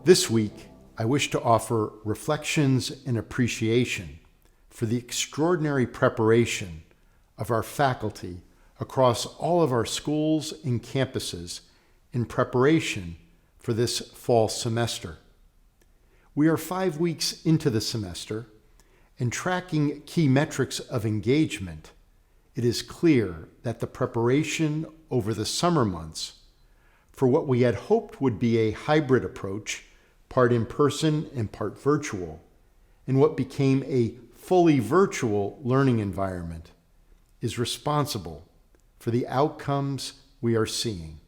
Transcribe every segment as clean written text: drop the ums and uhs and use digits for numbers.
This week, I wish to offer reflections and appreciation for the extraordinary preparation of our faculty across all of our schools and campuses in preparation for this fall semester. We are 5 weeks into the semester, and tracking key metrics of engagement, it is clear that the preparation over the summer months for what we had hoped would be a hybrid approach, part in person and part virtual, and what became a fully virtual learning environment, is responsible for the outcomes we are seeing.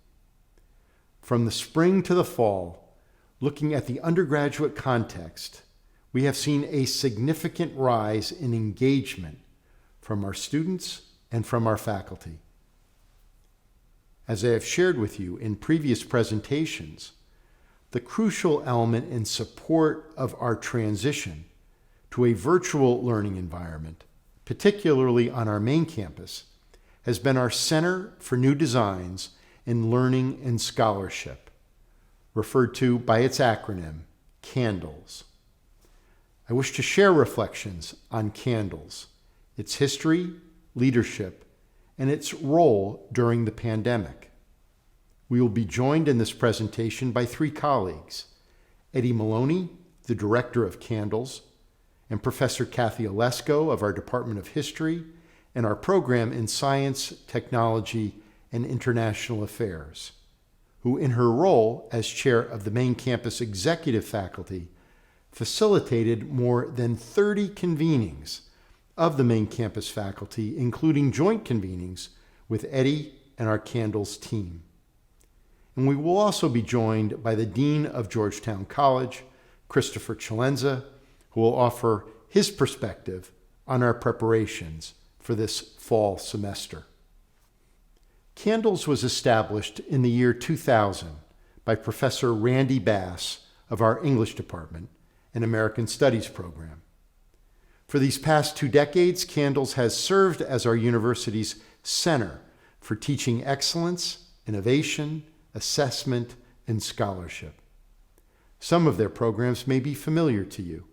From the spring to the fall, looking at the undergraduate context, we have seen a significant rise in engagement from our students and from our faculty. As I have shared with you in previous presentations, the crucial element in support of our transition to a virtual learning environment, particularly on our main campus, has been our Center for New Designs in Learning and Scholarship, referred to by its acronym, CANDLES. I wish to share reflections on CANDLES, its history, leadership, and its role during the pandemic. We will be joined in this presentation by 3 colleagues, Eddie Maloney, the director of CANDLES, and Professor Kathy Olesko of our Department of History and our program in Science, Technology, and International Affairs, who in her role as chair of the main campus executive faculty facilitated more than 30 convenings of the main campus faculty, including joint convenings with Eddie and our CANDLES team. And we will also be joined by the Dean of Georgetown College, Christopher Chalenza, who will offer his perspective on our preparations for this fall semester. CANDLES was established in the year 2000 by Professor Randy Bass of our English department and American Studies program. For these past 2 decades, CANDLES has served as our university's center for teaching excellence, innovation, assessment, and scholarship. Some of their programs may be familiar to you.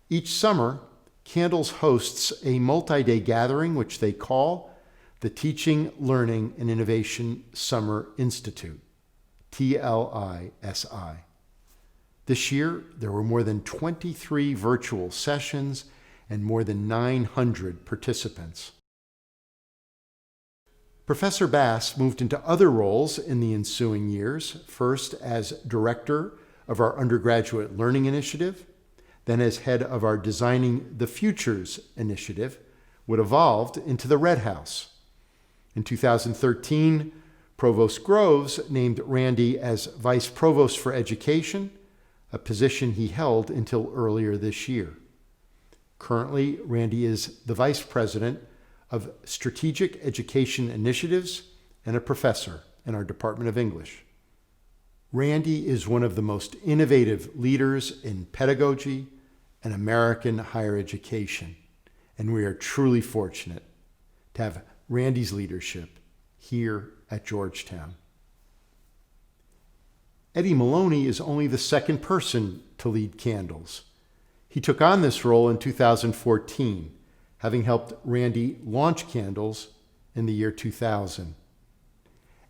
Each summer, CANDLES hosts a multi-day gathering which they call the Teaching, Learning, and Innovation Summer Institute, TLISI. This year, there were more than 23 virtual sessions and more than 900 participants. Professor Bass moved into other roles in the ensuing years, first as director of our undergraduate learning initiative, then as head of our Designing the Futures initiative, what evolved into the Red House. In 2013, Provost Groves named Randy as Vice Provost for Education, a position he held until earlier this year. Currently, Randy is the Vice President of Strategic Education Initiatives and a professor in our Department of English. Randy is one of the most innovative leaders in pedagogy and American higher education, and we are truly fortunate to have Randy's leadership here at Georgetown. Eddie Maloney is only the second person to lead CANDLES. He took on this role in 2014, having helped Randy launch CANDLES in the year 2000.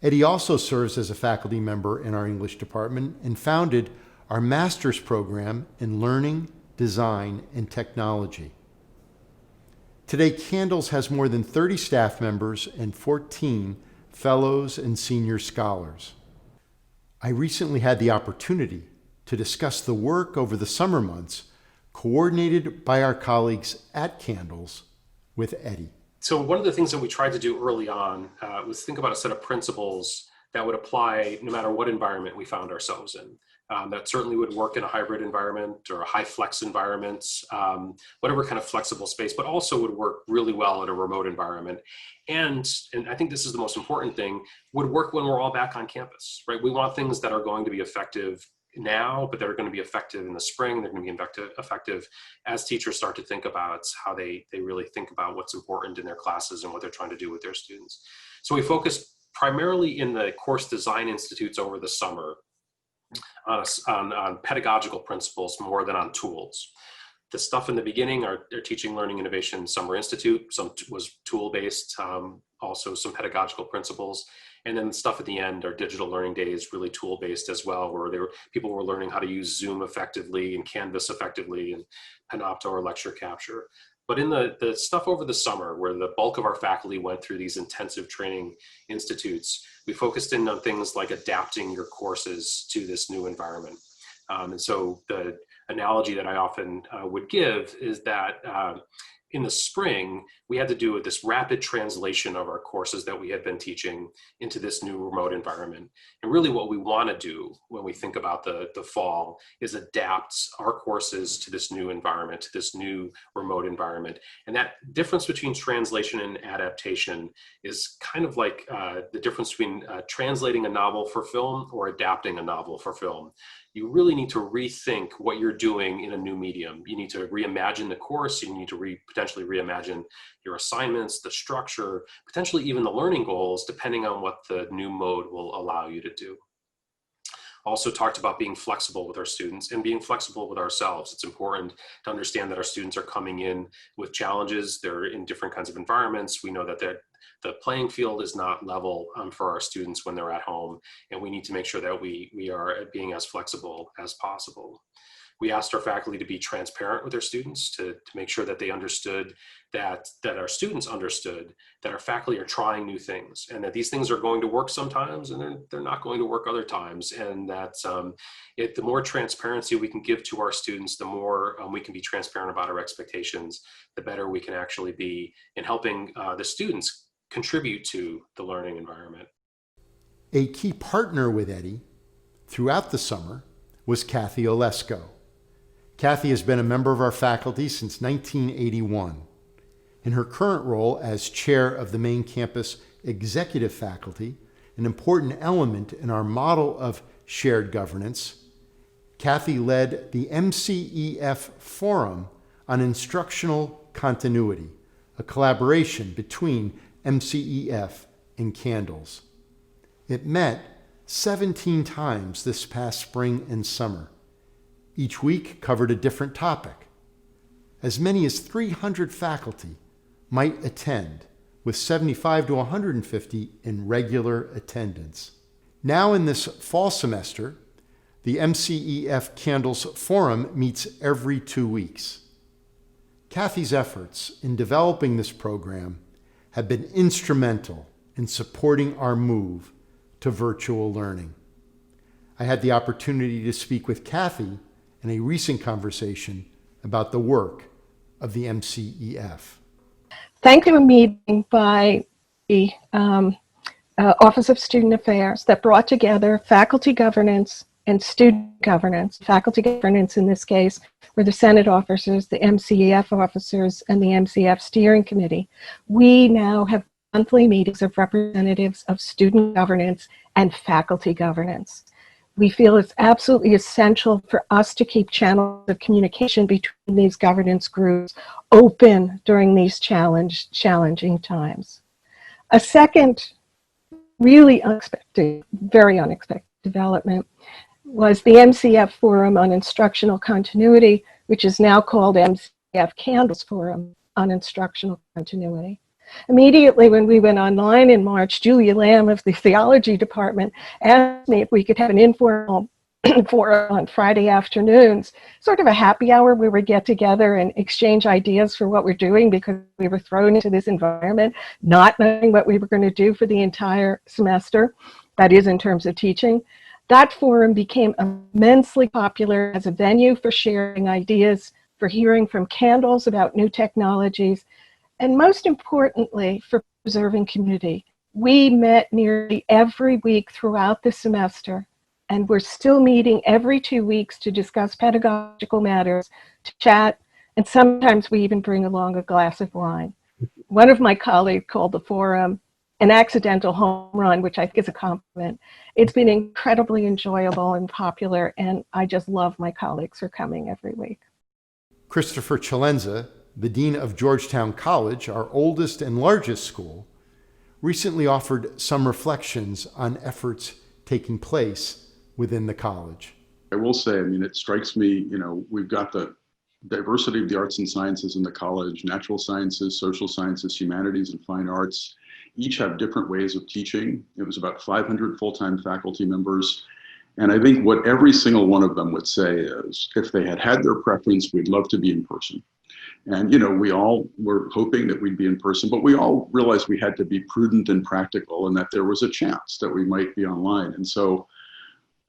Eddie also serves as a faculty member in our English department and founded our master's program in learning, design, and technology. Today, CANDLES has more than 30 staff members and 14 fellows and senior scholars. I recently had the opportunity to discuss the work over the summer months coordinated by our colleagues at CANDLES with Eddie. So one of the things that we tried to do early on was think about a set of principles that would apply no matter what environment we found ourselves in. That certainly would work in a hybrid environment or a high flex environment, whatever kind of flexible space, but also would work really well in a remote environment. And I think this is the most important thing, would work when we're all back on campus, right? We want things that are going to be effective now, but that are going to be effective in the spring. They're going to be effective as teachers start to think about how they really think about what's important in their classes and what they're trying to do with their students. So we focused primarily in the course design institutes over the summer on pedagogical principles more than on tools. The stuff in the beginning are Teaching, Learning, Innovation Summer Institute. Some was tool-based, also some pedagogical principles. And then the stuff at the end are digital learning days, really tool-based as well, where people were learning how to use Zoom effectively and Canvas effectively and Panopto or lecture capture. But in the stuff over the summer, where the bulk of our faculty went through these intensive training institutes, we focused in on things like adapting your courses to this new environment. And so the analogy that I often would give is that in the spring, we had to do this rapid translation of our courses that we had been teaching into this new remote environment. And really what we want to do when we think about the fall is adapt our courses to this new environment, to this new remote environment. And that difference between translation and adaptation is kind of like the difference between translating a novel for film or adapting a novel for film. You really need to rethink what you're doing in a new medium. You need to reimagine the course. You need to potentially reimagine your assignments, the structure, potentially even the learning goals, depending on what the new mode will allow you to do. Also talked about being flexible with our students and being flexible with ourselves. It's important to understand that our students are coming in with challenges. They're in different kinds of environments. We know that the playing field is not level for our students when they're at home, and we need to make sure that we are being as flexible as possible. We asked our faculty to be transparent with their students to make sure that they understood that our students understood that our faculty are trying new things and that these things are going to work sometimes and they're not going to work other times. And that the more transparency we can give to our students, the more we can be transparent about our expectations, the better we can actually be in helping the students contribute to the learning environment. A key partner with Eddie throughout the summer was Kathy Olesko. Kathy has been a member of our faculty since 1981. In her current role as chair of the main campus executive faculty, an important element in our model of shared governance, Kathy led the MCEF Forum on Instructional Continuity, a collaboration between MCEF and Candles. It met 17 times this past spring and summer. Each week covered a different topic. As many as 300 faculty might attend, with 75 to 150 in regular attendance. Now in this fall semester, the MCEF Candles Forum meets every 2 weeks. Kathy's efforts in developing this program have been instrumental in supporting our move to virtual learning. I had the opportunity to speak with Kathy in a recent conversation about the work of the MCEF. Thanks to a meeting by the Office of Student Affairs that brought together faculty governance and student governance. Faculty governance in this case were the Senate officers, the MCEF officers, and the MCEF steering committee. We now have monthly meetings of representatives of student governance and faculty governance. We feel it's absolutely essential for us to keep channels of communication between these governance groups open during these challenging times. A second really unexpected, very unexpected development was the MCEF Forum on Instructional Continuity, which is now called MCEF Candles Forum on Instructional Continuity. Immediately when we went online in March, Julia Lamb of the theology department asked me if we could have an informal forum on Friday afternoons, sort of a happy hour where we get together and exchange ideas for what we're doing, because we were thrown into this environment not knowing what we were going to do for the entire semester, that is in terms of teaching. That forum became immensely popular as a venue for sharing ideas, for hearing from Candles about new technologies, and most importantly, for preserving community. We met nearly every week throughout the semester, and we're still meeting every 2 weeks to discuss pedagogical matters, to chat, and sometimes we even bring along a glass of wine. One of my colleagues called the forum an accidental home run, which I think is a compliment. It's been incredibly enjoyable and popular, and I just love my colleagues for coming every week. Christopher Chalenza, the dean of Georgetown College, our oldest and largest school, recently offered some reflections on efforts taking place within the college. I will say, I mean, it strikes me, we've got the diversity of the arts and sciences in the college, natural sciences, social sciences, humanities, and fine arts. Each have different ways of teaching. It was about 500 full-time faculty members. And I think what every single one of them would say is, if they had had their preference, we'd love to be in person. And, we all were hoping that we'd be in person, but we all realized we had to be prudent and practical and that there was a chance that we might be online. And so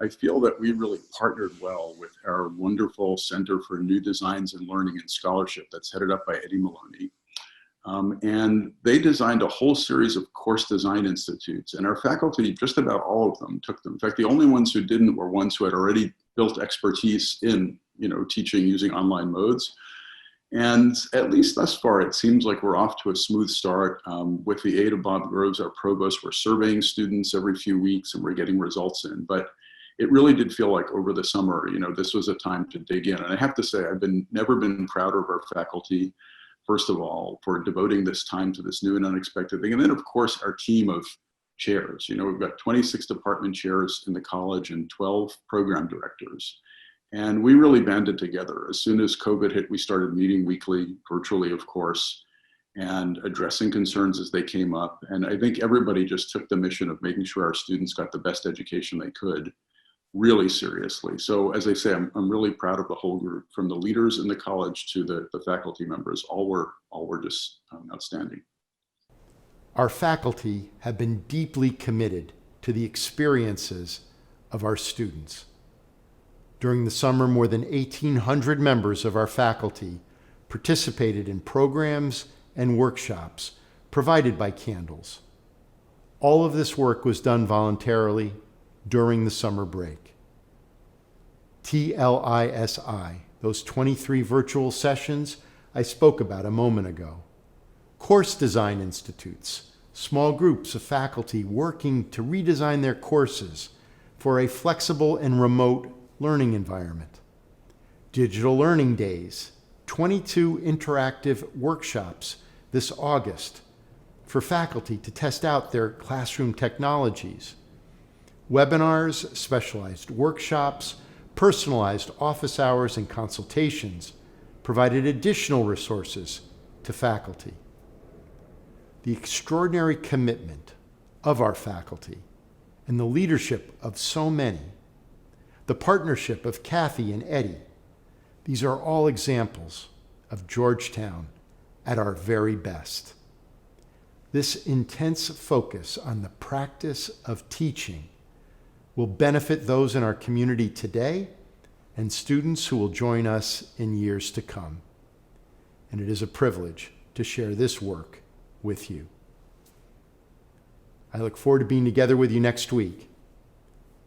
I feel that we really partnered well with our wonderful Center for New Designs and Learning and Scholarship that's headed up by Eddie Maloney. And they designed a whole series of course design institutes, and our faculty, just about all of them, took them. In fact, the only ones who didn't were ones who had already built expertise in, teaching using online modes. And at least thus far, it seems like we're off to a smooth start. With the aid of Bob Groves, our provost, we're surveying students every few weeks and we're getting results in. But it really did feel like over the summer, this was a time to dig in. And I have to say, I've never been prouder of our faculty, first of all, for devoting this time to this new and unexpected thing. And then, of course, our team of chairs. We've got 26 department chairs in the college and 12 program directors. And we really banded together. As soon as COVID hit, we started meeting weekly, virtually, of course, and addressing concerns as they came up. And I think everybody just took the mission of making sure our students got the best education they could really seriously. So as I say, I'm really proud of the whole group, from the leaders in the college to the faculty members. All were just outstanding. Our faculty have been deeply committed to the experiences of our students. During the summer, more than 1,800 members of our faculty participated in programs and workshops provided by Candles. All of this work was done voluntarily during the summer break. TLISI, those 23 virtual sessions I spoke about a moment ago. Course design institutes, small groups of faculty working to redesign their courses for a flexible and remote learning environment. Digital learning days, 22 interactive workshops this August for faculty to test out their classroom technologies. Webinars, specialized workshops, personalized office hours, and consultations provided additional resources to faculty. The extraordinary commitment of our faculty and the leadership of so many, the partnership of Kathy and Eddie, these are all examples of Georgetown at our very best. This intense focus on the practice of teaching will benefit those in our community today and students who will join us in years to come. And it is a privilege to share this work with you. I look forward to being together with you next week.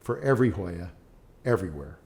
For every Hoya, everywhere.